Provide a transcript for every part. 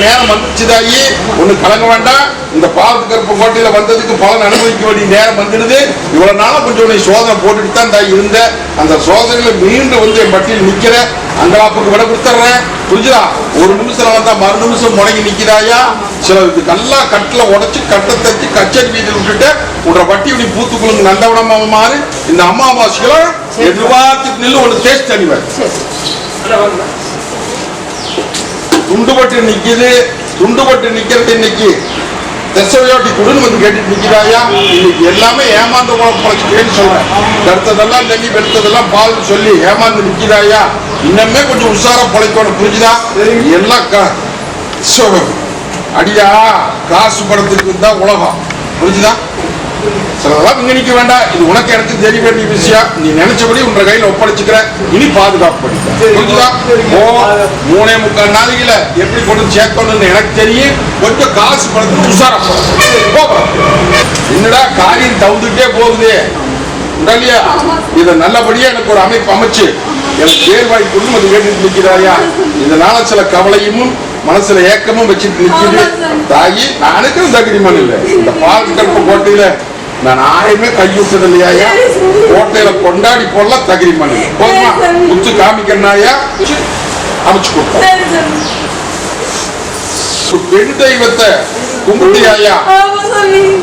நேரம் வந்துச்சுதாயி, ஒண்ணு கலங்க வேண்டாம். இந்த பாலத்து கருப்பு கோட்டையில வந்ததுக்கு பலன் அனுபவிக்க வேண்டிய நேரம் வந்துடுது. இவ்வளவு நாளா கொஞ்சம் உன்னை சோதனை போட்டுட்டு தான் தாய் இருந்த. அந்த சோதனையில மீண்டும் வந்து என் பட்டியல் நிக்கிற அங்கலாப்புக்கு விட கொடுத்துட்றேன். புரிஞ்சுதா? ஒரு நிமிஷம் வந்தா மறு நிமிஷம் முடங்கி நிக்கிறாயா. சில நல்லா கட்டில உடைச்சு கட்டை தச்சு கச்சேரி வீதியில் விட்டுட்டு உன்ற வட்டி இப்படி பூத்துக்குழுங்க நந்தவனமா மாறு. இந்த அம்மாவாசைகளும் எதிர்பார்த்துட்டு நில்லு ஒன்று டேஸ்ட் அணிவர். துண்டுபட்டு நிக்குது. துண்டுபட்டு நிக்கிறது இன்னைக்கு தெசவையோட்டி குடுன்னு வந்து கேட்டுட்டு நிக்கிறாயா. இன்னைக்கு எல்லாமே ஏமாந்து பழச்சுட்டேன்னு சொல்றேன். கருத்ததெல்லாம் தண்ணி பெருத்ததெல்லாம் பால் சொல்லி ஏமாந்து நிக்கிறாயா. இன்னமே கொஞ்சம் உஷாரா பழைக்கணும். புரிஞ்சுதா? எல்லாம் அடியா காசு படத்துக்கு தான் உலகம். புரிஞ்சுதா? சிலதெல்லாம் இங்க நிக்க வேண்டாம். இது உனக்கு எனக்கு தெரிய வேண்டிய விஷயம். நீ நினைச்சபடி உன்ற கையில ஒப்படைச்சுக்கிற. இனி பாதுகாப்பு பண்ணிக்க. புரிஞ்சுதா? ஓ 3.25 நாளைக்குல எப்படி கொண்டு சேர்க்கணும்னு எனக்கு தெரியும். கொஞ்சம் காசு படத்துக்கு உஷாரா போகிறோம். என்னடா காரியம் தவுந்துட்டே போகுது இல்லையா? இதை நல்லபடியா எனக்கு ஒரு அமைப்பு அமைச்சு எனக்கு தேர்வாய் கொண்டு அது கேட்டு நிற்கிறாயா. இதனால சில கவலையும் மனசுல ஏக்கமும் வச்சுட்டு நிற்குது தாயி. நானுக்கு தகுதிமன் இல்லை. இந்த பால் கருப்பு கோட்டையில நான் ஆயுமே கைவிட்டது இல்லையா. கோட்டையில கொண்டாடி போடலாம் தகுதிமன் இல்லை. போதுமா? குத்து காமிக்கனாயா அமைச்சு கொடுத்தேன். பெண் தெய்வத்தை கும்பிட்டியாயா.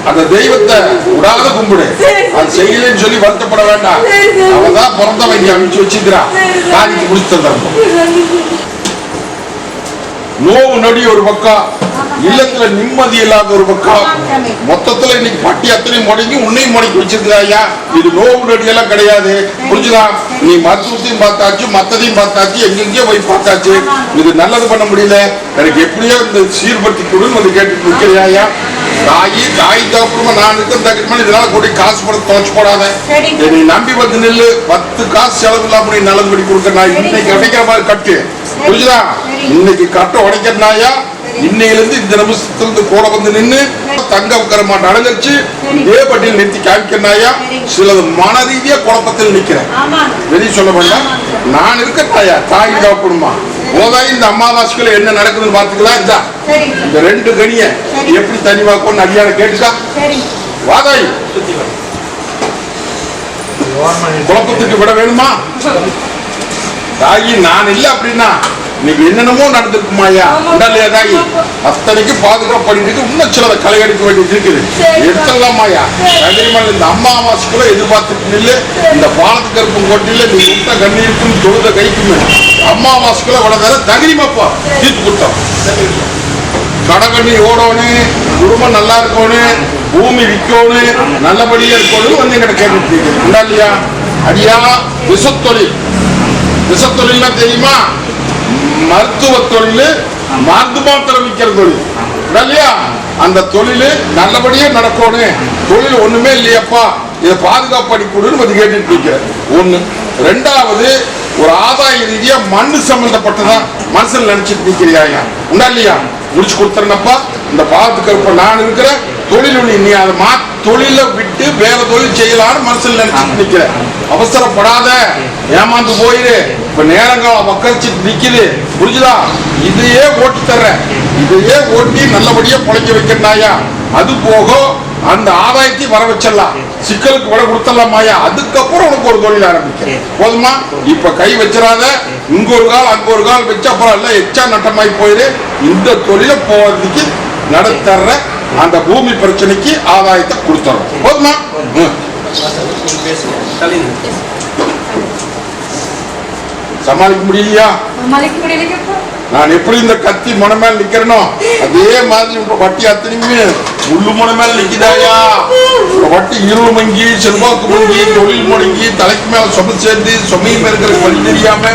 அந்த தெய்வத்தை விடாத கும்பிடு. அது செய்யலன்னு சொல்லி வருத்தப்பட வேண்டாம். அவதான் பிறந்தவங்க அமைச்சு வச்சுக்கிறான். காரிக்கு முடிச்சு தரணும். நோவு நொடி ஒரு பக்கம், இல்லத்துல நிம்மதி இல்லாத ஒரு பக்கம், மொத்தத்துல இன்னைக்கு பட்டி அத்தனை முடங்கி உன்னையும் முடக்கி வச்சிருக்கிறாயா. இது நோவு நொடி எல்லாம் கிடையாது. புரிஞ்சுதா? நீ மருத்துவத்தையும் பார்த்தாச்சு, மத்ததையும் பார்த்தாச்சு, எங்கெங்கயோ போய் பார்த்தாச்சு. இது நல்லது பண்ண முடியல. எனக்கு எப்படியோ இந்த சீர்படுத்தி கொடுன்னு வந்து கேட்டு நிற்கிறாயா. தாய் தகப்பமா நான் இருக்க தகுதி இதனால கூட காசு போட துவச்சு போடாத. நீ நம்பி வந்து நெல்லு. 10 காசு செலவு இல்லாம நீ நல்லது படி கொடுக்க. நான் இன்னைக்கு கிடைக்கிற மாதிரி கட்டு. புரிஞ்சுதா? இன்னைக்கு கட்ட உடைக்கிறனாயா. இன்னையிலிருந்து இந்த நிமிஷத்துல கூட வந்து நின்று தங்க உட்கார மாட்டேன் அடைஞ்சிருச்சு. இதே பட்டியல் நிறுத்தி காமிக்கிறாயா. சிலது மன ரீதியா குழப்பத்தில் நிக்கிறேன். வெளியே சொல்ல வேண்டாம். நான் இருக்கட்டாயா தாய் தகப்பனுமா. போதாய் இந்த அம்மாவாசைக்குள்ள என்ன நடக்குதுன்னு பாத்துக்கலாம். இந்த 2 கனிய எப்படி தனிவாக்கும் அடியான கேட்டுக்கா. வாதாய் குழப்பத்துக்கு விட வேணுமா தாயி. நான் இல்லை அப்படின்னா இன்னைக்கு என்னென்னமோ நடந்திருக்குமாயா. உடலையா தாயி. அத்தனைக்கு பாதுகாப்பு பண்ணிட்டு இன்னும் சிலதை களை எடுக்க வேண்டியது இருக்குது. எடுத்துடலாமாயா. கண்டிப்பாக இந்த அம்மாவாசைக்குள்ள எதிர்பார்த்துட்டு நில்லு. இந்த பாலத்து கருப்பு கோட்டையில நீ விட்ட கண்ணீருக்கும் தொழுத கைக்குமே அம்மாவாசைக்குள்ள வளர்ந்தால தகுதிமாப்பா தீர்த்து கொடுத்தோம். கடகண்ணி ஓடணும், குடும்பம் நல்லா இருக்கணும், பூமி விற்கணும், நல்லபடியா இருக்கணும் வந்து எங்கிட்ட கேட்டுட்டு இருக்கா இல்லையா. அடியா விசத்தொழில். விசத்தொழில்னா தெரியுமா? மருத்துவ தொழில், மருந்து மாத்திரம் விற்கிற தொழில் இல்லையா. அந்த தொழில் நல்லபடியா நடக்கணும். தொழில் ஒண்ணுமே இல்லையப்பா, இதை பாதுகாப்பு பண்ணி கொடுன்னு வந்து கேட்டுட்டு இருக்க. ஒண்ணு. 2வது ஒரு ஆதாய ரீதியா மண்ணு சம்பந்தப்பட்டதான் மனசுல நினைச்சிட்டு நிக்கிறியா. உண்டா இல்லையா? முடிச்சு கொடுத்துறேன்னப்பா. இந்த பாலத்துக்கு இருப்ப நான் இருக்கிற தொழில் நீ அதை தொழில விட்டு வேற தொழில் செய்யலான்னு மனசுல நினைச்சிட்டு நிக்கிற. அவசரப்படாத, ஏமாந்து போயிரு. இப்ப நேரங்கால மக்களிச்சுட்டு நிக்குது. புரிஞ்சுதா? இதையே ஓட்டி தர்றேன். இதையே ஓட்டி நல்லபடியா பொழைக்க வைக்கிறாயா. அது போக அந்த ஆதாயத்தை வர வச்சிடலாம். சிக்கலுக்கு விட கொடுத்துடலாமாயா. அதுக்கப்புறம் உனக்கு ஒரு தொழில் ஆரம்பிக்க போதுமா. இப்ப கை வச்சிடாத. இங்க ஒரு கால் அங்க ஒரு கால் வச்ச அப்புறம் எல்லாம் எச்சா நட்டமாயி போயிரு. இந்த தொழில போறதுக்கு நடத்தர்ற அந்த பூமி பிரச்சனைக்கு ஆதாயத்தை கொடுத்துறோம். போதுமா? சமாளிக்க முடியலையா? நான் எப்படி இந்த கத்தி முனை மேல நிக்கிறனோ அதே மாதிரி உங்க வட்டி அத்தனையுமே முள்ளு முனை மேல நிக்குதாயா. வட்டி இருள் மங்கி, செல்வாக்கு மங்கி, தொழில் முடங்கி, தலைக்கு மேல சொம சேர்ந்து சொமையும் இருக்கிற வழி தெரியாம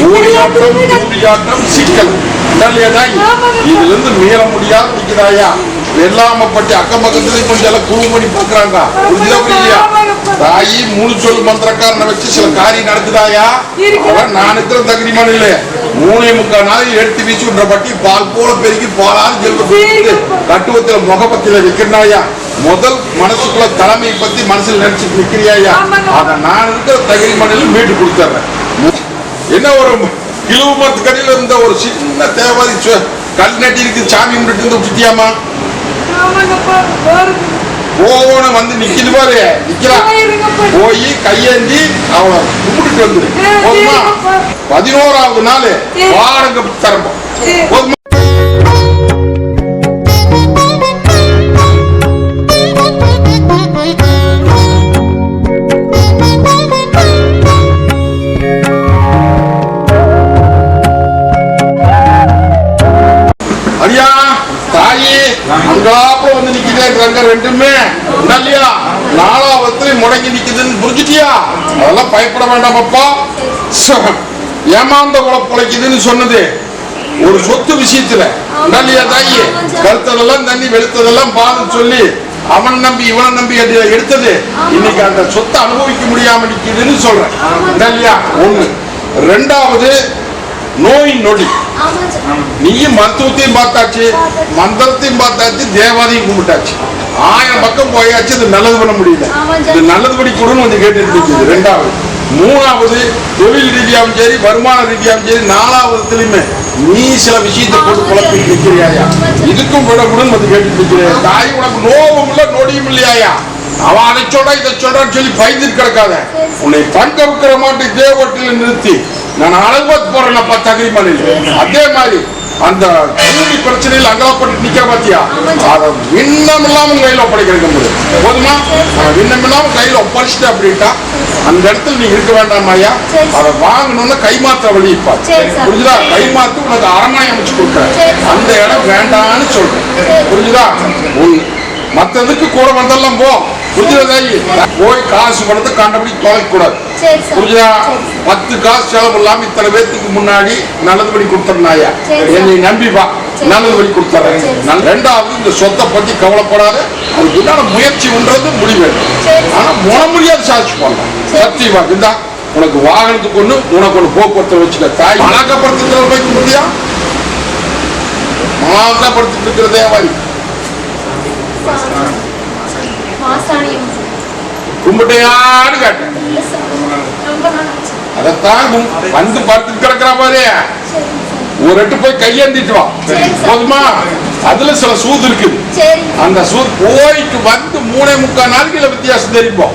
ஓடியாட்டம் கூடியாட்டம் சிக்கல் இல்லையா. இதுல இருந்து மீற முடியாது நிக்குதாயா. வெள்ளாமப்பட்டி அக்கம் பக்கத்துலயும் கொஞ்சம் எல்லாம் குழு பண்ணி பாக்குறாங்க. புரிஞ்சுதா புரியலையா? தாயி 3 சொல் மந்திரக்காரனை வச்சு சில காரியம் நடக்குதாயா. அவன் நான் இருக்கிற தகுதிமான இல்லை. 3.25 நாளைக்கு எடுத்து வீச்சு விடுற பட்டி பால் போல பெருக்கி பாலாறு ஜெல்வ கட்டுவத்துல முகப்பத்தில வைக்கிறாயா. முதல் மனசுக்குள்ள தலைமையை பத்தி மனசுல நினைச்சிட்டு நிக்கிறியாயா. அத நான் இருக்கிற தகுதிமான மீட்டு கொடுத்துறேன். என்ன ஒரு கிலோ மரத்து கடையில இருந்த ஒரு சின்ன தேவாதி கல் நட்டி இருக்கு சாமி கும்பிட்டு இருந்து சுத்தியாமா போன வந்து நிக்குது பாரு நிக்கலாம் போய் கையேந்தி அவனை கும்பிட்டுட்டு வந்துரு போதுமா 11வது நாள் வாடகை தரப்போம் போதுமா அங்காப்புல வந்து நிக்கிறேன் ரெண்டுமே இல்லையா 4வது முடங்கி நிக்குதுன்னு புரிஞ்சுட்டியா அதெல்லாம் பயப்பட வேண்டாம் அப்பா ஏமாந்த குழப்பழைக்குதுன்னு சொன்னது ஒரு சொத்து விஷயத்துல இல்லையா தாயி கருத்ததெல்லாம் தண்ணி வெளுத்ததெல்லாம் பாது சொல்லி அவன் நம்பி இவனை நம்பி எடுத்தது இன்னைக்கு அந்த சொத்தை அனுபவிக்க முடியாம நிக்குதுன்னு சொல்றேன் இல்லையா ஒண்ணு 2வது நோய் நொடி நீயும் மருத்துவத்தையும் பார்த்தாச்சு மந்திரத்தையும் பார்த்தாச்சு தேவாதையும் கும்பிட்டாச்சு 1000 பக்கம் போயாச்சு இது நல்லது பண்ண முடியல இது நல்லது படி கொடுன்னு வந்து கேட்டுட்டு இருக்குது 2வது 3வது தொழில் ரீதியாகவும் சரி வருமான ரீதியாகவும் சரி 4வதுலயுமே நீ சில விஷயத்தை போட்டு குழப்பிட்டு இருக்கிறியாயா இதுக்கும் விட கூடன்னு வந்து கேட்டுட்டு இருக்கிறேன் தாய் உனக்கு நோவும் இல்லை நொடியும் இல்லையாயா அவன் அதை சொல்றா இதை சொல்றான்னு சொல்லி பயந்து கிடக்காத உன்னை தங்க வைக்கிற மாட்டு தேவட்டில நிறுத்தி நான் அழகு பார்த்து போறேன்ப்பா தகிரிமலையில் அதே மாதிரி அந்த பூமி பிரச்சனையில் அங்கலப்பட்டு நிக்கிற பாத்தியா அதை விண்ணம் இல்லாம கையில ஒப்படைக்க முடியும் போதுமா விண்ணம் இல்லாம கையில ஒப்படைச்சிட்டு அப்படின்ட்டா அந்த இடத்துல நீ இருக்க வேண்டாம் ஐயா அதை வாங்கணும்னா கைமாத்த வழி இப்ப புரிஞ்சுதா கைமாத்து உனக்கு அரண்மனை அமைச்சு கொடுக்குற அந்த இடம் வேண்டான்னு சொல்றேன் புரிஞ்சுதா ஒண்ணு மற்றதுக்கு கூட வந்தெல்லாம் போ புரிஞ்சுதாயி போய் காசு பணத்தை கண்டபடி தொலைக்க கூடாது புரிஞ்சுதா 10 காசு செலவு இல்லாம இத்தனை பேத்துக்கு முன்னாடி நல்லதுபடி கொடுத்துருந்தாயா என்னை நம்பிப்பா நல்லதுபடி கொடுத்துறேன் 2வது இந்த சொத்தை பத்தி கவலைப்படாத அதுக்கு உண்டான முயற்சி பண்றது முடிவு ஆனா முடியாது சாட்சி பண்ணலாம் சத்தியமா இருந்தா உனக்கு வாகனத்துக்கு ஒண்ணு உனக்கு ஒண்ணு போக்குவரத்து வச்சுக்க தாய் மலாக்கப்படுத்துற போய் முடியா மலாக்கப்படுத்திட்டு இருக்கிறதே வாரி கும்பிட்டையான்னு கேட்டேன் அதத்தான் வந்து படுத்து கிடக்குற பாரு ஒரு எட்டு போய் கையேந்திட்டு வா போதுமா அதுல சில சூது இருக்குது அந்த சூது போயிட்டு வந்து 3.25 நாளைக்கு வித்தியாசம் தெரிப்போம்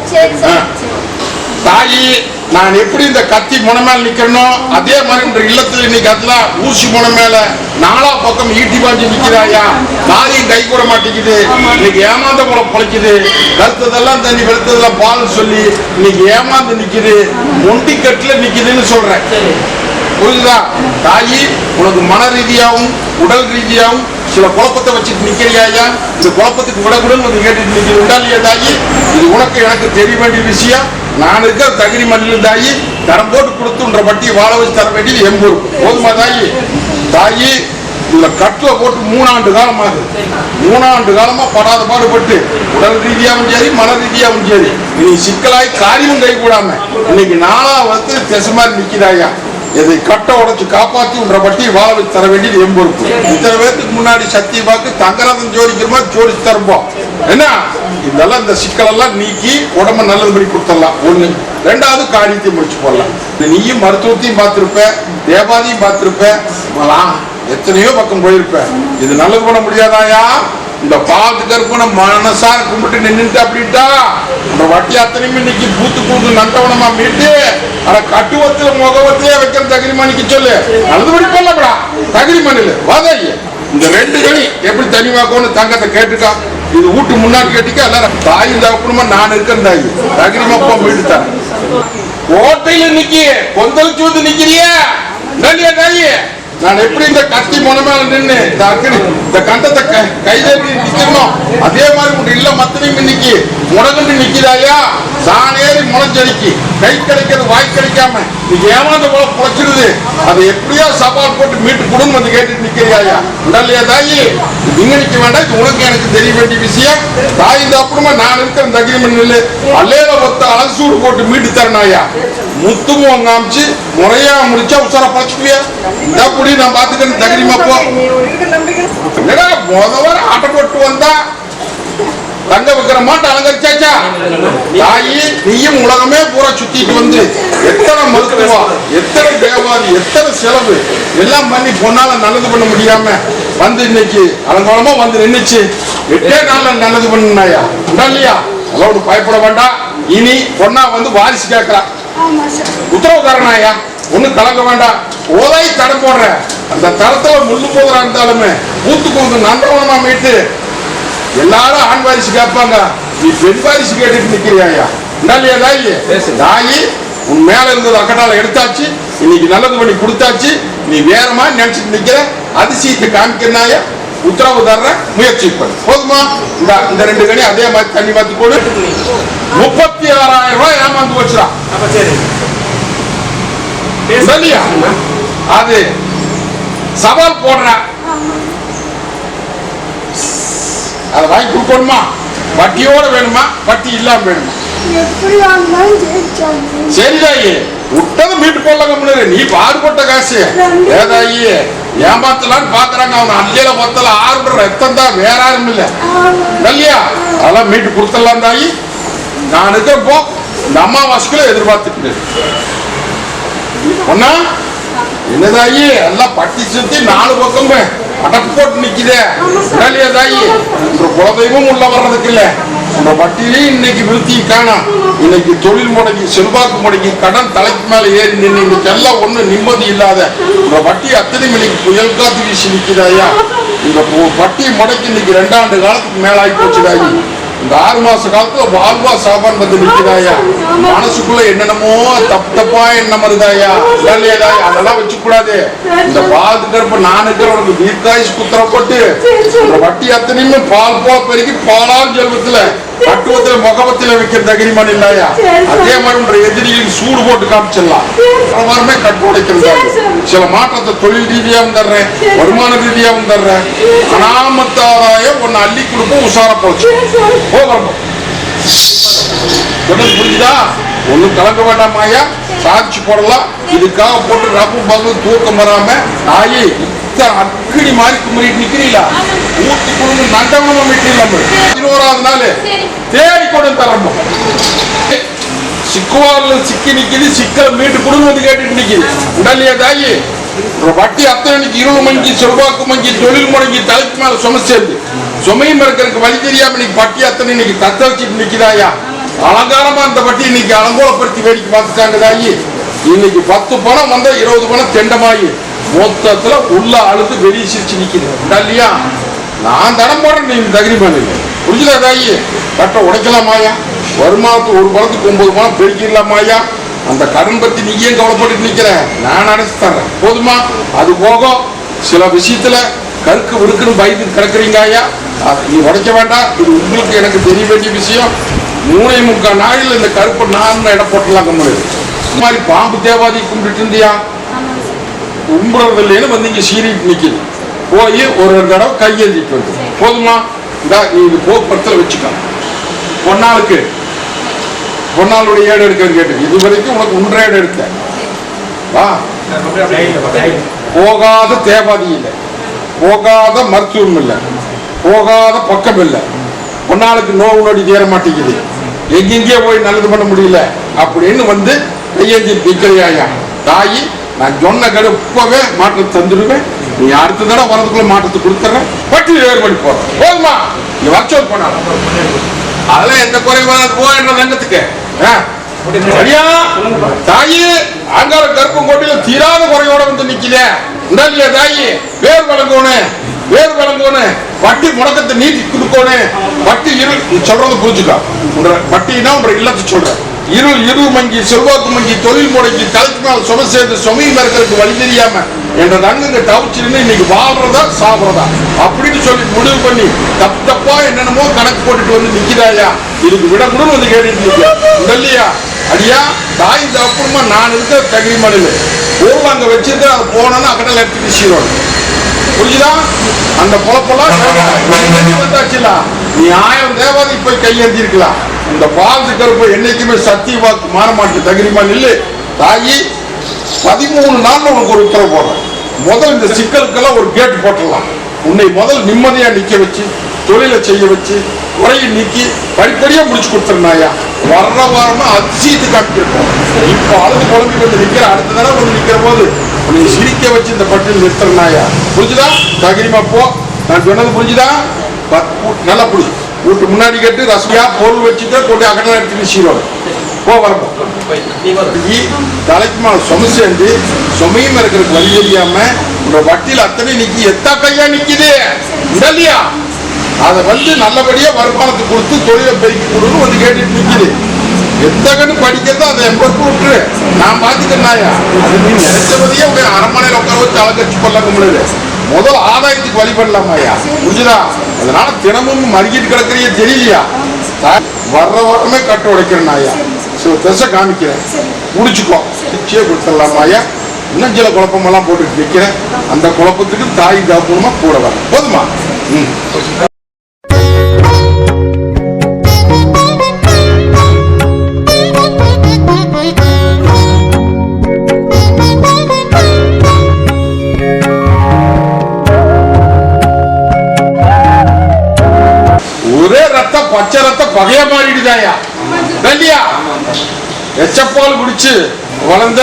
தாயி நான் எப்படி இந்த கத்தி முனை மேல நிக்கிறனோ அதே மாதிரி இல்லத்துல இன்னைக்கு அதுல ஊசி முனை மேல 4 பக்கம் ஈட்டி பாஞ்சி நிக்கிறாயா காரியம் கை கூட மாட்டேங்குது இன்னைக்கு ஏமாந்த போல பொழைக்குது கருத்ததெல்லாம் தண்ணி வெளுத்ததெல்லாம் பால் சொல்லி இன்னைக்கு ஏமாந்து நிக்குது மொண்டி கட்டுல நிக்குதுன்னு சொல்றேன் புரியுதா தாயி உனக்கு மன ரீதியாகவும் உடல் ரீதியாகவும் சில குழப்பத்தை வச்சுட்டு நிக்கிறியாயா இந்த குழப்பத்துக்கு விடக்கூடாது கேட்டுட்டு நிக்கிறது உண்டாலியா தாயி இது உனக்கு எனக்கு தெரிய வேண்டிய விஷயம் நான் இருக்க தகிரி மண்ணில் தாயி தரம் போட்டு கொடுத்துன்ற பட்டியை வாழ வச்சு தர வேண்டியது எம்பூர் போதுமா தாயி தாயி இதுல கட்டுல போட்டு 3 ஆண்டு காலமாகுது 3 ஆண்டு காலமா படாத பாடுபட்டு உடல் ரீதியாகவும் சரி மன ரீதியாகவும் சரி நீ சிக்கலாய் காரியமும் கை கூடாம இன்னைக்கு 4வது திசை மாதிரி நிக்கிறாயா இதை கட்ட உடைச்சு காப்பாத்தி உன்ற பட்டியை வாழ வச்சு தர வேண்டியது எம்பொறுப்பு இத்தனை பேருக்கு முன்னாடி சக்தி பார்த்து தங்கரதம் ஜோடிக்கிற மாதிரி ஜோடிச்சு தருப்போம் என்ன இதெல்லாம் இந்த சிக்கல் எல்லாம் நீக்கி உடம்ப நல்லதுபடி கொடுத்துடலாம் 1 2வது காரியத்தை முடிச்சு போடலாம் நீயும் மருத்துவத்தையும் பார்த்திருப்ப தேவாதையும் பார்த்திருப்ப எத்தனையோ பக்கம் போயிருப்ப இது நல்லது பண்ண முடியாதாயா இந்த பாத்து கருப்பனை மனசார கும்பிட்டு நின்றுட்டு அப்படின்ட்டா அந்த வட்டி அத்தனையுமே இன்னைக்கு பூத்து பூத்து நந்தவனமா மீட்டு ஆனா கட்டுவத்துல முகவத்திலே வைக்கிற தகிரிமணிக்கு சொல்லு நல்லதுபடி பண்ணப்படா தகிரிமணில வாதாயி இந்த 2 கணி எப்படி தனிவாக்கணும்னு தங்கத்தை கேட்டுக்கா இது வீட்டு முன்னாடி கேட்டுக்க எல்லாரும் தாயும் தகப்பனுமா நான் இருக்கிறேன் தாயி தகிரிமப்பா மீட்டுத்தான் கோட்டையில நிக்கி கொந்தளிச்சு வந்து நிக்கிறியா நல்லியா தாயி நான் எப்படி இந்த கத்தி முனை மேல நின்று இந்த கண்டத்தை கைதேறி நிக்கணும் அதே மாதிரி உங்க இல்ல மத்தனையும் இன்னைக்கு முடங்கண்டு நிக்கிறாயா சாணேறி முளைச்சடிக்கு கை கிடைக்கிறது வாய் கிடைக்காம நீங்க ஏமாந்த போல புழைச்சிருது அதை எப்படியோ சவால் போட்டு மீட்டு குடும்பம் வந்து கேட்டுட்டு நிக்கிறியாயா உடல்லையா தாயி நீங்க நிக்க வேண்டாம் இது உனக்கு எனக்கு தெரிய வேண்டிய விஷயம் தாய் இந்த அப்புறமா நான் இருக்கிற தகிரிமன் இல்லை அல்லேல ஒத்த அலசூடு போட்டு மீட்டு தரனாயா முத்துமும் காமிச்சு முறையா முடிச்சா உசார பழச்சுக்குவியா இந்த நான் பாத்துக்கிறேன் தகிரிமா போ முதல்ல ஆட்டை போட்டு வந்தா தங்க வைக்கிற மாட்டை அலங்கரிச்சாச்சா தாயி நீயும் உலகமே பூரா சுத்திட்டு வந்து எத்தனை மருத்துவம் எத்தனை தேவாதி எத்தனை செலவு எல்லாம் பண்ணி பொண்ணால நல்லது பண்ண முடியாம வந்து இன்னைக்கு அலங்கோலமா வந்து நின்னுச்சு 8 நாள்ல நல்லது பண்ணுனாயா இல்லையா? அதோடு பயப்பட வேண்டாம். இனி பொண்ணா வந்து வாரிசு கேட்கிறா உத்தரவுக்காரனாயா ஒண்ணு கலங்க வேண்டாம். ஓதாய் தடம் போடுற அந்த தரத்துல முள்ளு போதுறா இருந்தாலுமே பூத்துக்கு வந்து நந்தவனமா மீட்டு எல்லாரும் ஆண் வாரிசு கேட்பாங்க. நீ பெண் வாரிசு கேட்டுட்டு நிக்கிறியாயா இல்லையா? தாயி உன் மேல இருந்தது அக்கடால எடுத்தாச்சு. இன்னைக்கு நல்லது பண்ணி கொடுத்தாச்சு. நீ வேற மாதிரி நினைச்சிட்டு நிக்கிற அதிசயத்தை காமிக்கிறாயா? உத்தரவு தர்ற முயற்சி பண்ணு போதுமா? இந்த 2 கனி அதே மாதிரி தண்ணி மாத்தி போடு. 36,000 ரூபாய் ஏமாந்து வச்சுடா. அது சவால் போடுற அதை வாங்கி கொடுக்கணுமா? வட்டியோட வேணுமா? வட்டி இல்லாம வேணுமா? சரிதாயி விட்டது மீட்டு போடலாங்க. நீ பாடுபட்ட காசு ஏதாயி ஏமாத்தலான்னு பாக்குறாங்க. அவன் அல்லையில மொத்தல 6 ரத்தம் தான், வேற யாரும் இல்ல இல்லையா? அதெல்லாம் மீட்டு கொடுத்துடலாம் தாயி. நான் இருக்கப்போ இந்த அம்மாவாசைக்குள்ள எதிர்பார்த்துட்டு ஒன்னா என்னதாயி எல்லாம் பட்டி சுத்தி 4 பக்கமே அடக்கு போட்டு நிக்குதே இல்லையா தாயி? குலதெய்வம் உள்ள வர்றதுக்கு இல்ல. உங்க வட்டியிலையும் இன்னைக்கு விருத்தி காணும். இன்னைக்கு தொழில் முடங்கி செல்வாக்கு முடங்கி கடன் தலைக்கு மேல ஏறி நின்று இன்னைக்கு எல்லாம் ஒண்ணு நிம்மதி இல்லாத உங்க வட்டி அத்தனை மணிக்கு புயல் காத்து வீசி நிக்குதாயா? இந்த வட்டி முடக்கி இன்னைக்கு 2 ஆண்டு காலத்துக்கு மேல ஆகி போச்சுதாயி. இந்த 6 மாச காலத்துல வாழ்வா சாபான் வந்து நிக்குதாயா? மனசுக்குள்ள என்னென்னமோ தப்பா என்ன மருதாயா இல்லையா? அதெல்லாம் வச்சு கூடாது. இந்த பால் இருக்கிறப்ப நான் இருக்கிற உனக்கு தீர்க்காயுசு குத்துற போட்டு இந்த வட்டி அத்தனையுமே பால் போல பெருகி பாலால் ஜெல்வத்துல பட்டுவத்துல முகவத்துல வைக்கிற தகிரிமான் இல்லையா? அதே மாதிரி உன்ற எதிரிகளுக்கு சூடு போட்டு காமிச்சிடலாம். வாரமே கட்டு உடைக்கிறது. சில மாற்றத்தை தொழில் ரீதியாகவும் தர்றேன், வருமான ரீதியாகவும் தர்றேன். அனாமத்தாராயம் ஒன்னு அள்ளி கொடுப்போம். உஷாரா போச்சு புரிஞ்சுதா? ஒண்ணும் கலங்க வேண்டாமாயா. சாதிச்சு போடலாம். இதுக்காக போட்டு ரப்பு பகு தூக்கம் வராம தாயி அக்கடி மாதிரி குமரிட்டு நிக்கிறீங்களா? ஊத்தி கொடுங்க நண்டவனமா மீட்டிடலாம். 11ஆவது நாள் தேடி கொண்டு தரணும். சிக்குவாரில் சிக்கி நிக்குது. சிக்கலை மீட்டு கொடுங்க வந்து கேட்டுட்டு நிக்குது உடலையா தாயி? வட்டி அத்தனைக்கு 20 மணிக்கு செல்வாக்கு மங்கி தொழில் முடங்கி தலைக்கு மேல சுமை சேர்ந்து சுமையும் இருக்கிறதுக்கு வழி தெரியாம இன்னைக்கு பட்டி அத்தனை இன்னைக்கு தத்த வச்சுட்டு நிக்குதாயா? அலங்காரமா அந்த வட்டி இன்னைக்கு அலங்கோலப்படுத்தி வேடிக்கை பார்த்துட்டாங்க தாயி. இன்னைக்கு 10 பணம் வந்தா 20 பணம் தெண்டமாயி மொத்தத்துல உள்ள அழுது வெளியே சிரிச்சு நிக்குது இல்லையா? நான் தடம் போடுறேன். நீ தகிரிமான் இல்லை புரிஞ்சுதா தாயி? கட்ட உடைக்கலாமாயா? வருமானத்துக்கு ஒரு பணத்துக்கு 9 பணம் பெருக்கிடலாமாயா? அந்த கடன் பத்தி நீ ஏன் கவலைப்பட்டு நிக்கிற? நான் அடைச்சு தர்றேன் போதுமா? அது போக சில விஷயத்துல கருக்கு விருக்குன்னு பயந்து கிடக்குறீங்க ஐயா. நீ உடைக்க வேண்டாம். இது உங்களுக்கு எனக்கு தெரிய வேண்டிய விஷயம். 3.25 நாளில் இந்த கருப்பை நான் இடம் போட்டலாம். கம்முது இந்த மாதிரி பாம்பு தேவாதி கும்பிட்டு இருந்தியா? கும்பிடுறது இல்லைன்னு வந்து இங்க சீரிட்டு நிக்குது. போய் ஒரு தடவை கையெழுதிட்டு வந்து போதுமா? இந்த நீ இது போக்குவரத்துல வச்சுக்க. பொன்னாளுடைய ஏடு எடுக்கன்னு கேட்டு இது வரைக்கும் உனக்கு 1.5 ஏடு எடுத்த வா. போகாத தேவாதி இல்லை, போகாத மருத்துவம் இல்லை, போகாத பக்கம் இல்லை. பொன்னாளுக்கு நோவு நொடி தேர மாட்டேங்குது. எங்கெங்கே போய் நல்லது பண்ண முடியல அப்படின்னு வந்து கையெழுதி நிற்கிறியாயா? தாயி நான் சொன்ன கடுப்பவே மாற்றத்தை தந்துடுவேன். நீ அடுத்த தடவை வரதுக்குள்ள மாற்றத்தை கொடுத்துறேன். பட்டி வேறு பண்ணி போறேன் போதுமா? நீ வச்சோல் போனாலும் அதெல்லாம் எந்த குறைவான போயிடுற ரங்கத்துக்கு தாயி. அங்கால கருப்பம் கோட்டையில தீராத குறையோட வந்து நிக்கல இல்லையா தாயி? வேர் வழங்கணும் வட்டி முடக்கத்தை நீட்டி கொடுக்கணும். வட்டி இருள் சொல்றது புரிஞ்சுக்கா. வட்டினா உன்ற இல்லத்தை சொல்றேன். இருள் மங்கி செல்வாக்கு மங்கி தொழில் முடங்கி தலைக்கு மேல சுமை சேர்ந்து சுமையும் இருக்கிறதுக்கு வழி தெரியாம என்ற அங்க தவிச்சிருந்து இன்னைக்கு வாழ்றதா சாப்பிட்றதா அப்படின்னு சொல்லி முடிவு பண்ணி தப்பா என்னென்னமோ கணக்கு போட்டுட்டு வந்து நிக்கிறாயா? இதுக்கு விடக்கூட வந்து கேட்டுட்டு இல்லையா? அடியா தாய் அப்புறமா நான் இருக்க தகிரிமலையில பொருள் அங்க வச்சிருக்க அதை போனோன்னு அக்கடல எடுத்துட்டு சீரோடு புரிஞ்சுதா? அந்த பொழப்பெல்லாம் வந்தாச்சுல. நீ 1000 தேவாதி போய் கையெழுத்தி இருக்கலாம். இந்த பால் கருப்பை என்னைக்குமே சத்திய வாக்கு மாற மாட்டு தகிரிமான் இல்லை தாயி. 13 நாள் உனக்கு ஒரு உத்தரவு போடுறேன். முதல் இந்த சிக்கலுக்கெல்லாம் ஒரு கேட்டு போட்டுடலாம். உன்னை முதல் நிம்மதியா நிக்க வச்சு தொழிலை செய்ய வச்சு குறையை நீக்கி படிப்படியா முடிச்சு கொடுத்துருந்தாயா? வர்ற வாரமா அதிசயத்து காட்டிருக்கோம். இப்ப அழுது குழம்பி வந்து நிக்கிற அடுத்த தடவை வந்து நிக்கிற போது நீ சிரிக்க வச்சு இந்த பட்டியல் நிறுத்தனாயா, புரிஞ்சுதா? தகிரிமா போ, நான் சொன்னது புரிஞ்சுதா? நல்லா புடி, வீட்டு முன்னாடி கேட்டு ரசமையா பொருள் வச்சுட்டு கொண்டு அகடலாம் எடுத்து சீரோடு போ. வரப்போ தலைக்கு மேல சுமை சேர்ந்து சுமையும் இருக்கிறதுக்கு வழி தெரியாம உன்னோட வட்டியில் அத்தனை நிக்கி எத்தா கையா நிக்குது இல்லையா? அதை நல்லபடியா வருமானத்துக்கு கொடுத்து தொழிலை பெருக்கி கொடுன்னு கேட்டுட்டு நிக்குது. எத்தகன்னு படிக்கிறதோ அதை எம்பருக்கு விட்டுரு, நான் பாத்துக்கிறேன்னாயா. அது நீ நினைச்சபடியே உடைய அரண்மனையில் உட்கார வச்சு அலங்கரிச்சு கொள்ளாங்க முடியாது. முதல் ஆதாயத்துக்கு வழி பண்ணலாமாயா, புரிஞ்சுதா? அதனால தினமும் மறுகிட்டு கிடக்குறிய தெரியலையா? வர்ற வாரமே கட்ட உடைக்கிறேன்னாயா, பெருசா காமிக்கிறேன், முடிச்சுக்கோ, சிச்சியே கொடுத்துடலாமாயா. இன்னும் சில குழப்பமெல்லாம் போட்டுட்டு நிற்கிறேன். அந்த குழப்பத்துக்கு தாய் தாப்புமா கூட வர போதுமா? ஒரே ரத்தம் பச்சை ரத்தம் பகைய மாறிடுதாயா இல்லையா? எச்சப்பால் குடிச்சு வளர்ந்த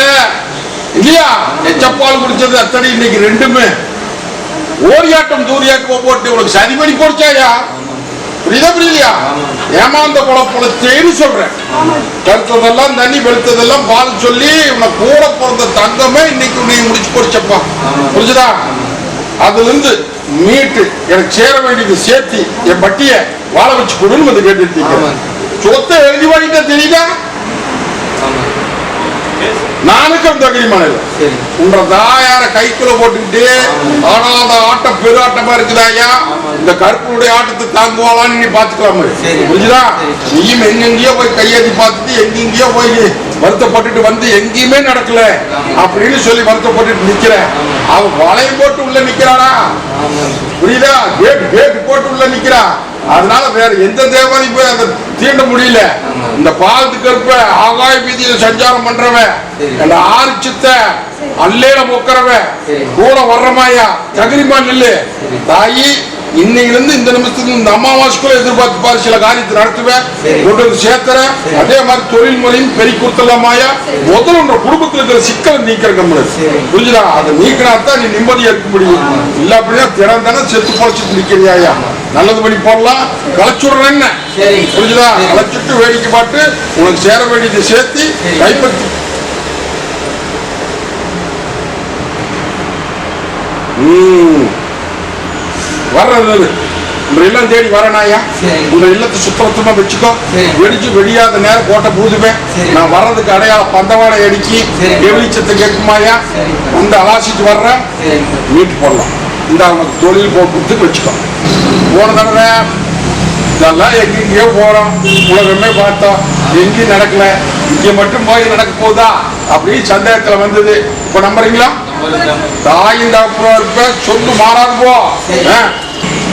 இல்லையா? எச்சப்பால் குடிச்சது அத்தனை இன்னைக்கு ரெண்டுமே ஓரியாட்டம் தூரியாட்டம் போட்டு உனக்கு சதி பண்ணி போடுச்சாயா, புரியுதா? புரியலையா? ஏமாந்த குழப்பத்தைன்னு சொல்றேன். கருத்ததெல்லாம் தண்ணி வெளுத்ததெல்லாம் பால் சொல்லி உன்னை கூட பிறந்த தங்கமே இன்னைக்கு உன்னை முடிச்சு போடுச்சப்பா, புரிஞ்சுதா? அதுல இருந்து மீட்டு எனக்கு சேர வேண்டியது சேர்த்தி என் பட்டிய வாழ வச்சு கொடுன்னு கேட்டுட்டீங்க. சொத்தை எழுதி வாங்கிட்டா தெரியுதா? நானுக்கும் தகுதிமான உன்ற தாயார கைக்குள்ள போட்டுக்கிட்டு ஆனாத ஆட்டம் பெரு ஆட்டமா இருக்குதாயா. இந்த கருப்புடைய ஆட்டத்தை தாங்குவாளான்னு நீ பாத்துக்கலாம், புரிஞ்சுதா? நீயும் எங்கெங்கயோ போய் கையேற்றி பார்த்துட்டு எங்கெங்கயோ போய் வருத்தப்பட்டுட்டு எங்கேயுமே நடக்கல அப்படின்னு சொல்லி வருத்தப்பட்டு நிக்கிற. அவன் வளையம் போட்டு உள்ள நிக்கிறானா, புரியுதா? கேட்டு போட்டு உள்ள நிக்கிறா. அதனால வேற எந்த தேவாலையும் போய் அதை தீண்ட முடியல. இந்த பாலத்து கருப்ப ஆகாய வீதியில சஞ்சாரம் பண்றவன், அந்த ஆறு சித்த அல்லேல மொக்கிறவன் கூட வர்றமாயா தகிரிமா நில்லு தாயி. இன்னையிலிருந்து இந்த நிமிஷத்துக்கு இந்த அமாவாசைக்குள்ள எதிர்பார்த்து பாரு, சில காரியத்தை நடத்துவேன், கொண்டு சேர்த்துற. அதே மாதிரி தொழில் முறையும் பெருக்கி கொடுத்தலாமாயா. முதல்ல உங்க குடும்பத்தில் இருக்கிற சிக்கலை நீக்கிறக்க முடியாது, புரிஞ்சுதா? அதை நீக்கினாத்தான் நீ நிம்மதியா இருக்க முடியும். இல்ல அப்படின்னா திறந்தானே செத்து பொழைச்சிட்டு நிக்கிறியாயா. நல்லது பண்ணி போடலாம், களைச்சுடுறேன் என்ன, புரிஞ்சுதா? களைச்சிட்டு வேடிக்கை பாட்டு உனக்கு சேர வேண்டியதை சேர்த்து கைப்பற்றி வர்றது எல்லாம் தேடி வரனாயா. உங்க இல்லத்தை சுத்தமா வச்சுக்கோ. வெடிச்சு வெடியாத நேரம் கோட்டை பூதுவேன். நான் வர்றதுக்கு அடையாளம் பந்தவாடை அடிக்கி வெளிச்சத்தை கேட்குமாயா. வந்து அலாசிட்டு வர்றேன், வீட்டு போடலாம். இந்த அவனுக்கு தொழில் போட்டு வச்சுக்கோ. போன தடவை இதெல்லாம் எங்கெங்கயோ போறோம், உலகமே பார்த்தோம், எங்கேயும் நடக்கல. இங்க மட்டும் போய் நடக்க போதா அப்படின்னு சந்தேகத்துல வந்தது. இப்ப நம்புறீங்களா? தாயின் டாக்டரா இருப்ப சொல்லு மாறாது போ.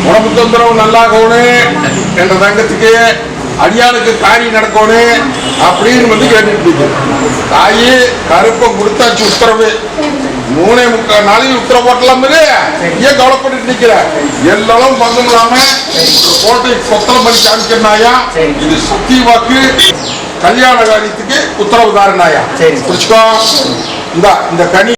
உடம்பு தொந்தரவு நல்லாகணும் என்ற தங்கத்துக்கு அடியாளுக்கு காரியம் நடக்கணும் அப்படின்னு கேட்டுட்டு தாயி கருப்பம் கொடுத்தாச்சு உத்தரவு. 3.25 நாளைக்கு உத்தரவு போட்டலாம். ஏன் கவலைப்பட்டு நிக்கிற? எல்லாம் பங்கம் இல்லாம கோட்டை கொத்தலம் பண்ணி காமிக்கிறாயா. இது சக்தி வாக்கு கல்யாண காரியத்துக்கு உத்தரவுதாரனாயா. புரிச்சுக்கோ. இந்த கனி